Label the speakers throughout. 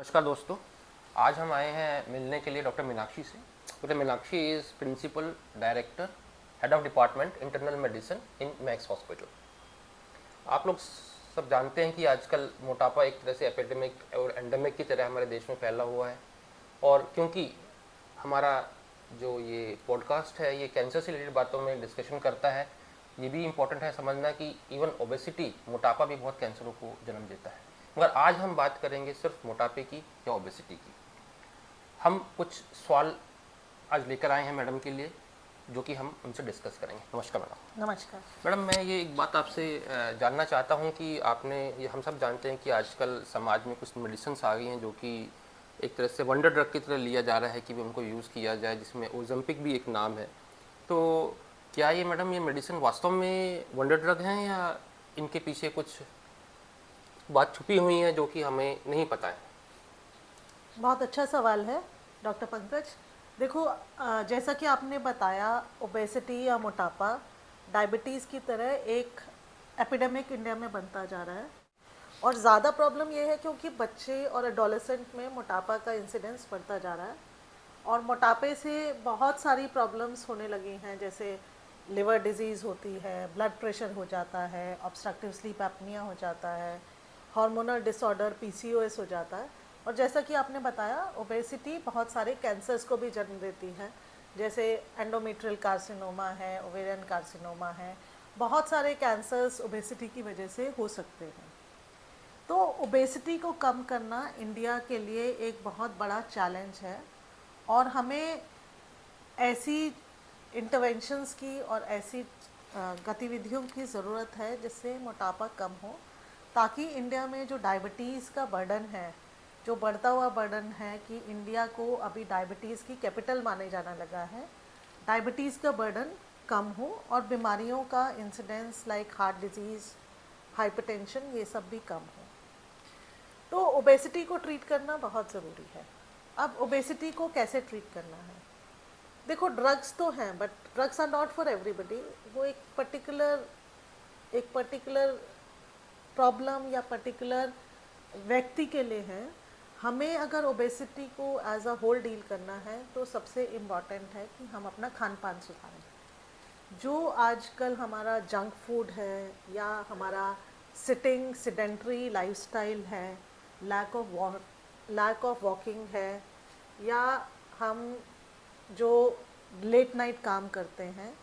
Speaker 1: नमस्कार दोस्तों, आज हम आए हैं मिलने के लिए डॉक्टर मीनाक्षी से। Doctor Meenakshi is principal director, head of department internal medicine in Max hospital. आप लोग सब जानते हैं कि आजकल मोटापा एक तरह से एपिडेमिक और एंडेमिक की तरह हमारे देश में फैला हुआ है। और क्योंकि हमारा जो ये पॉडकास्ट है ये कैंसर से रिलेटेड बातों में डिस्कशन करता है, ये भी इम्पोर्टेंट है समझना कि इवन ओबेसिटी, मोटापा भी बहुत कैंसरों को जन्म देता है। मगर आज हम बात करेंगे सिर्फ मोटापे की या ओबेसिटी की। हम कुछ सवाल आज लेकर आए हैं मैडम के लिए, जो कि हम उनसे डिस्कस करेंगे। नमस्कार मैडम।
Speaker 2: नमस्कार।
Speaker 1: मैडम, मैं ये एक बात आपसे जानना चाहता हूँ कि आपने ये, हम सब जानते हैं कि आजकल समाज में कुछ मेडिसिन आ गई हैं जो कि एक तरह से वंडर ड्रग की तरह लिया जा रहा है कि भी उनको यूज़ किया जाए, जिसमें ओज़ेम्पिक भी एक नाम है। तो क्या ये मैडम, ये मेडिसिन वास्तव में वंडर ड्रग हैं या इनके पीछे कुछ बात छुपी हुई है जो कि हमें नहीं पता है?
Speaker 2: बहुत अच्छा सवाल है डॉक्टर पंकज। देखो, जैसा कि आपने बताया, ओबेसिटी या मोटापा डायबिटीज़ की तरह एक एपिडेमिक इंडिया में बनता जा रहा है। और ज़्यादा प्रॉब्लम ये है क्योंकि बच्चे और एडोलेसेंट में मोटापा का इंसिडेंस बढ़ता जा रहा है। और मोटापे से बहुत सारी प्रॉब्लम्स होने लगी हैं, जैसे लिवर डिजीज़ होती है, ब्लड प्रेशर हो जाता है, ऑब्स्ट्रक्टिव स्लीप एपनिया हो जाता है, हार्मोनल डिसऑर्डर पीसीओएस हो जाता है। और जैसा कि आपने बताया, ओबेसिटी बहुत सारे कैंसर्स को भी जन्म देती है, जैसे एंडोमेट्रियल कार्सिनोमा है, ओवेरियन कार्सिनोमा है। बहुत सारे कैंसर्स ओबेसिटी की वजह से हो सकते हैं। तो ओबेसिटी को कम करना इंडिया के लिए एक बहुत बड़ा चैलेंज है और हमें ऐसी इंटरवेंशंस की और ऐसी गतिविधियों की ज़रूरत है जिससे मोटापा कम हो, ताकि इंडिया में जो डायबिटीज़ का बर्डन है, जो बढ़ता हुआ बर्डन है कि इंडिया को अभी डायबिटीज़ की कैपिटल माने जाना लगा है, डायबिटीज़ का बर्डन कम हो और बीमारियों का incidence like heart disease, hypertension, ये सब भी कम हो। तो ओबेसिटी को ट्रीट करना बहुत ज़रूरी है। अब ओबेसिटी को कैसे ट्रीट करना है? देखो, ड्रग्स तो हैं, but drugs are not for everybody. वो एक पर्टिकुलर प्रॉब्लम या पर्टिकुलर व्यक्ति के लिए है। हमें अगर ओबेसिटी को एज अ होल डील करना है तो सबसे इम्पॉर्टेंट है कि हम अपना खान पान सुधारें। जो आजकल हमारा जंक फूड है या हमारा सिटिंग सिडेंट्री लाइफस्टाइल है, लैक ऑफ वॉकिंग है, या हम जो लेट नाइट काम करते हैं,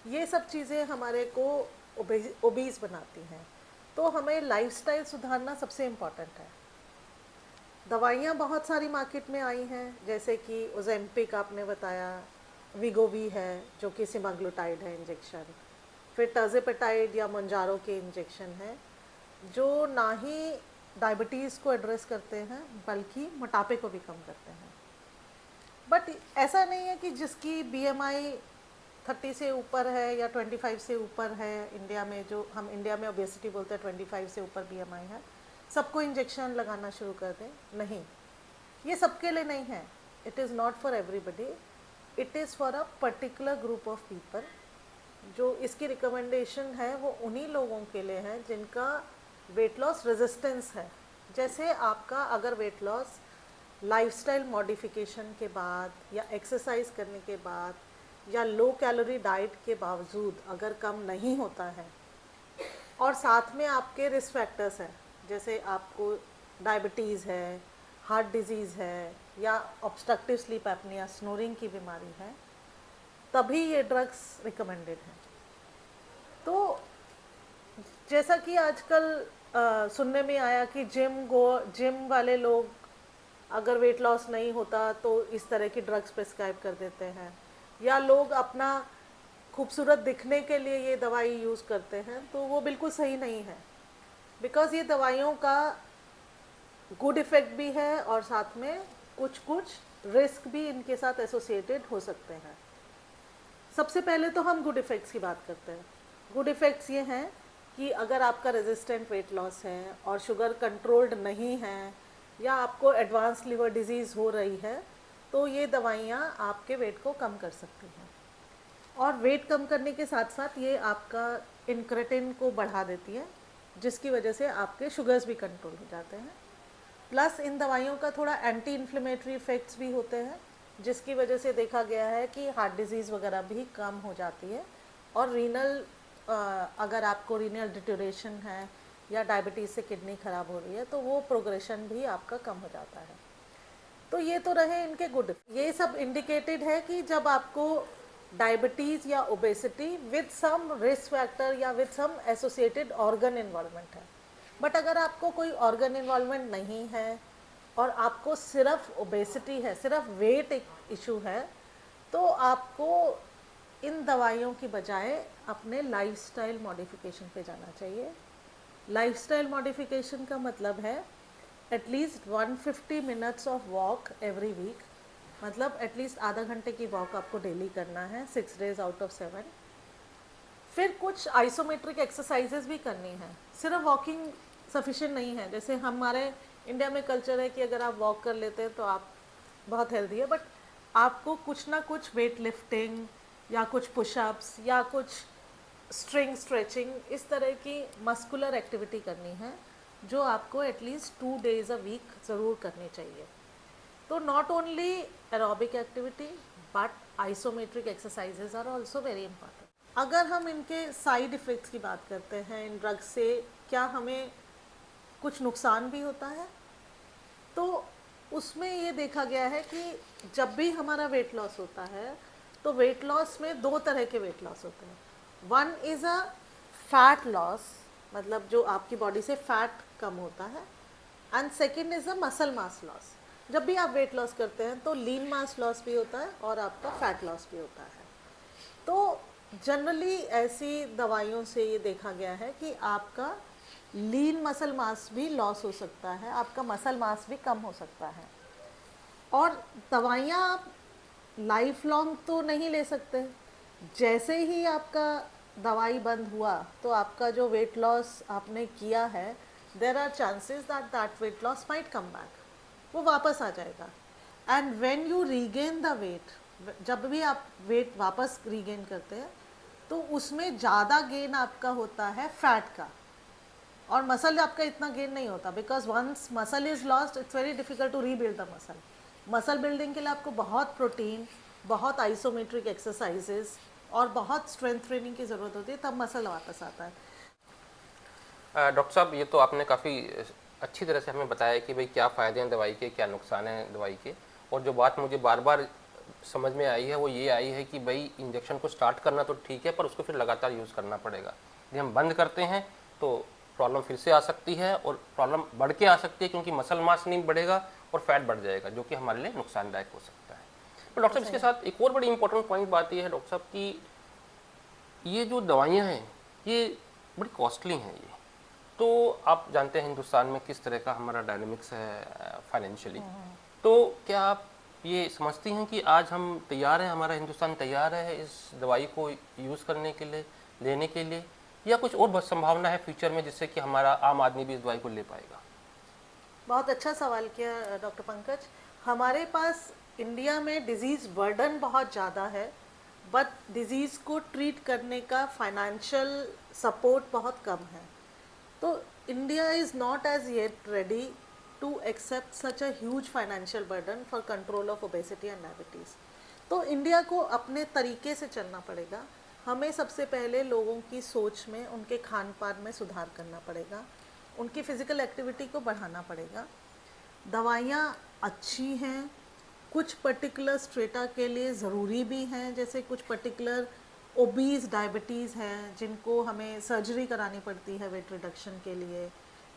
Speaker 2: ये सब चीज़ें हमारे को ओबीज बनाती हैं। तो हमें लाइफस्टाइल सुधारना सबसे इम्पॉर्टेंट है। दवाइयाँ बहुत सारी मार्केट में आई हैं, जैसे कि ओज़ेम्पिक आपने बताया, वीगोवी है जो कि सेमाग्लुटाइड है इंजेक्शन, फिर टर्जेपेटाइड या मंजारो के इंजेक्शन है, जो ना ही डायबिटीज़ को एड्रेस करते हैं बल्कि मोटापे को भी कम करते हैं। बट ऐसा नहीं है कि जिसकी बीएमआई 30 से ऊपर है या 25 से ऊपर है, इंडिया में जो हम इंडिया में ओबेसिटी बोलते हैं 25 से ऊपर बीएमआई है, सबको इंजेक्शन लगाना शुरू कर दें। नहीं, ये सबके लिए नहीं है। It is not for everybody, it is for a particular group of people. जो इसकी रिकमेंडेशन है वो उन्हीं लोगों के लिए है जिनका वेट लॉस रेजिस्टेंस है। जैसे आपका अगर वेट लॉस लाइफस्टाइल मॉडिफिकेशन के बाद या एक्सरसाइज करने के बाद या लो कैलोरी डाइट के बावजूद अगर कम नहीं होता है, और साथ में आपके रिस्क फैक्टर्स हैं, जैसे आपको डायबिटीज़ है, हार्ट डिजीज़ है, या ऑब्स्ट्रक्टिव स्लीप एपनिया, स्नोरिंग की बीमारी है, तभी ये ड्रग्स रिकमेंडेड हैं। तो जैसा कि आजकल सुनने में आया कि जिम वाले लोग अगर वेट लॉस नहीं होता तो इस तरह की ड्रग्स प्रिस्क्राइब कर देते हैं, या लोग अपना खूबसूरत दिखने के लिए ये दवाई यूज़ करते हैं, तो वो बिल्कुल सही नहीं है। बिकॉज़ ये दवाइयों का गुड इफ़ेक्ट भी है और साथ में कुछ रिस्क भी इनके साथ एसोसिएटेड हो सकते हैं। सबसे पहले तो हम गुड इफ़ेक्ट्स की बात करते हैं। गुड इफ़ेक्ट्स ये हैं कि अगर आपका रेजिस्टेंट वेट लॉस है और शुगर कंट्रोल्ड नहीं है, या आपको एडवांस लिवर डिजीज़ हो रही है, तो ये दवाइयाँ आपके वेट को कम कर सकती हैं। और वेट कम करने के साथ साथ ये आपका इंक्रेटिन को बढ़ा देती है, जिसकी वजह से आपके शुगर्स भी कंट्रोल हो जाते हैं। प्लस इन दवाइयों का थोड़ा एंटी इन्फ्लेमेटरी इफ़ेक्ट्स भी होते हैं, जिसकी वजह से देखा गया है कि हार्ट डिजीज़ वगैरह भी कम हो जाती है। और रीनल अगर आपको रीनल डिटोरेशन है या डायबिटीज़ से किडनी ख़राब हो रही है तो वो प्रोग्रेशन भी आपका कम हो जाता है। तो ये तो रहे इनके गुड। ये सब इंडिकेटेड है कि जब आपको डायबिटीज़ या obesity with some risk factor या with some associated organ involvement है। बट अगर आपको कोई ऑर्गन इन्वॉल्वमेंट नहीं है और आपको सिर्फ ओबेसिटी है, सिर्फ वेट इशू है, तो आपको इन दवाइयों की बजाय अपने लाइफस्टाइल मॉडिफिकेशन पे जाना चाहिए। लाइफस्टाइल मॉडिफिकेशन का मतलब है at least 150 minutes of walk every week, मतलब एटलीस्ट आधा घंटे की वॉक आपको डेली करना है 6 डेज आउट ऑफ 7। फिर कुछ आइसोमेट्रिक एक्सरसाइजेज भी करनी है, सिर्फ वॉकिंग सफिशिएंट नहीं है। जैसे हमारे इंडिया में कल्चर है कि अगर आप वॉक कर लेते हैं तो आप बहुत हेल्दी है, बट आपको कुछ ना कुछ वेट लिफ्टिंग या कुछ पुशअप्स या कुछ स्ट्रिंग स्ट्रेचिंग, इस तरह की मस्कुलर एक्टिविटी करनी है जो आपको एटलीस्ट 2 डेज अ वीक ज़रूर करनी चाहिए। तो not only aerobic activity but isometric exercises are also very important. अगर हम इनके साइड इफ़ेक्ट्स की बात करते हैं, इन ड्रग्स से क्या हमें कुछ नुकसान भी होता है, तो उसमें ये देखा गया है कि जब भी हमारा वेट लॉस होता है तो वेट लॉस में 2 तरह के वेट लॉस होते हैं। One is a fat loss, मतलब जो आपकी बॉडी से फैट कम होता है, and second is a muscle mass loss. जब भी आप वेट लॉस करते हैं तो लीन मास लॉस भी होता है और आपका फैट लॉस भी होता है। तो जनरली ऐसी दवाइयों से ये देखा गया है कि आपका लीन मसल मास भी लॉस हो सकता है, आपका मसल मास भी कम हो सकता है। और दवाइयाँ आप लाइफ लॉन्ग तो नहीं ले सकते। जैसे ही आपका दवाई बंद हुआ तो आपका जो वेट लॉस आपने किया है, there are chances that that weight loss might come back, वो वापस आ जाएगा। And when you regain the weight, जब भी आप वेट वापस रीगेन करते हैं तो उसमें ज़्यादा गेन आपका होता है फैट का, और मसल आपका इतना गेन नहीं होता, because once muscle is lost it's very difficult to rebuild the muscle. Muscle building के लिए आपको बहुत प्रोटीन, बहुत आइसोमेट्रिक एक्सरसाइजेज और बहुत स्ट्रेंथ ट्रेनिंग की ज़रूरत होती है, तब मसल वापस आता है।
Speaker 1: डॉक्टर साहब, ये तो आपने काफ़ी अच्छी तरह से हमें बताया कि भाई क्या फ़ायदे हैं दवाई के, क्या नुकसान हैं दवाई के। और जो बात मुझे बार बार समझ में आई है वो ये आई है कि भाई इंजेक्शन को स्टार्ट करना तो ठीक है, पर उसको फिर लगातार यूज़ करना पड़ेगा। यदि हम बंद करते हैं तो प्रॉब्लम फिर से आ सकती है, और प्रॉब्लम बढ़ के आ सकती है, क्योंकि मसल मास नहीं बढ़ेगा और फैट बढ़ जाएगा, जो कि हमारे लिए नुकसानदायक हो सकता है। तो डॉक्टर साहब, इसके साथ एक और बड़ी इंपॉर्टेंट पॉइंट बात ये है डॉक्टर साहब कि ये जो दवाइयाँ हैं ये बड़ी कॉस्टली हैं। ये तो आप जानते हैं हिंदुस्तान में किस तरह का हमारा डायनेमिक्स है फाइनेंशियली। तो क्या आप ये समझती हैं कि आज हम तैयार हैं, हमारा हिंदुस्तान तैयार है इस दवाई को यूज़ करने के लिए, लेने के लिए, या कुछ और बहुत संभावना है फ्यूचर में जिससे कि हमारा आम आदमी भी इस दवाई को ले पाएगा?
Speaker 2: बहुत अच्छा सवाल किया डॉक्टर पंकज। हमारे पास इंडिया में डिज़ीज़ बर्डन बहुत ज़्यादा है, बट डिज़ीज़ को ट्रीट करने का फाइनेंशियल सपोर्ट बहुत कम है। तो India is not as yet ready to accept such a huge financial burden for control of obesity and diabetes। तो इंडिया को अपने तरीके से चलना पड़ेगा। हमें सबसे पहले लोगों की सोच में, उनके खान पान में सुधार करना पड़ेगा, उनकी फ़िज़िकल एक्टिविटी को बढ़ाना पड़ेगा। दवाइयाँ अच्छी हैं, कुछ पर्टिकुलर स्ट्रेटा के लिए ज़रूरी भी हैं, जैसे कुछ पर्टिकुलर ओबीज़ डायबिटीज़ हैं जिनको हमें सर्जरी करानी पड़ती है वेट रिडक्शन के लिए,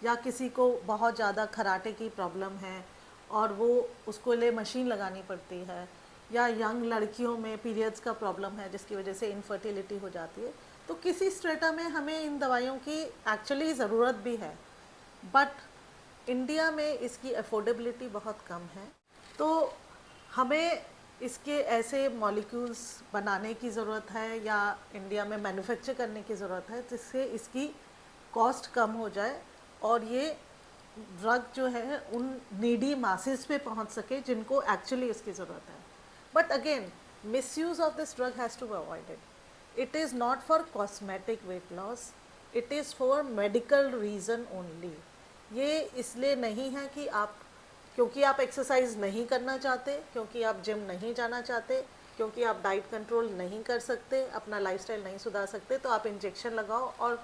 Speaker 2: या किसी को बहुत ज़्यादा खराटे की प्रॉब्लम है और वो उसको लिए मशीन लगानी पड़ती है, या यंग लड़कियों में पीरियड्स का प्रॉब्लम है जिसकी वजह से इनफर्टिलिटी हो जाती है। तो किसी स्ट्रेटा में हमें इन दवाइयों की एक्चुअली ज़रूरत भी है, बट इंडिया में इसकी अफोर्डेबिलिटी बहुत कम है। तो हमें इसके ऐसे मॉलिक्यूल्स बनाने की ज़रूरत है या इंडिया में मैन्युफैक्चर करने की ज़रूरत है जिससे इसकी कॉस्ट कम हो जाए और ये ड्रग जो है उन नीडी मासेस पे पहुंच सके जिनको एक्चुअली इसकी ज़रूरत है। But again, misuse of this drug has to be avoided. It is not for cosmetic weight loss, it is for medical reason only. ये इसलिए नहीं है कि आप क्योंकि आप एक्सरसाइज नहीं करना चाहते, क्योंकि आप जिम नहीं जाना चाहते, क्योंकि आप डाइट कंट्रोल नहीं कर सकते, अपना लाइफस्टाइल नहीं सुधार सकते, तो आप इंजेक्शन लगाओ और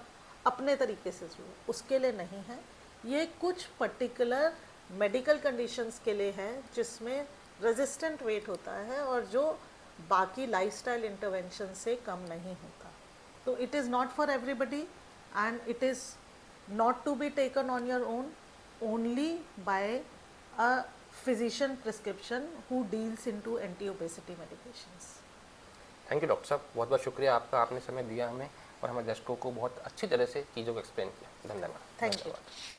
Speaker 2: अपने तरीके से जियो, उसके लिए नहीं है। ये कुछ पर्टिकुलर मेडिकल कंडीशंस के लिए है जिसमें रेजिस्टेंट वेट होता है और जो बाकी लाइफस्टाइल इंटरवेंशन से कम नहीं होता। तो it is not for everybody and it is not to be taken on your own, only by a physician prescription who deals into anti-obesity medications.
Speaker 1: Thank you doctor साहब, बहुत बहुत शुक्रिया आपका, आपने समय दिया हमें और हमारे दर्शकों को बहुत अच्छी तरह से चीज़ों को एक्सप्लेन किया। धन्यवाद।
Speaker 2: Thank you.
Speaker 1: धन्यवाद।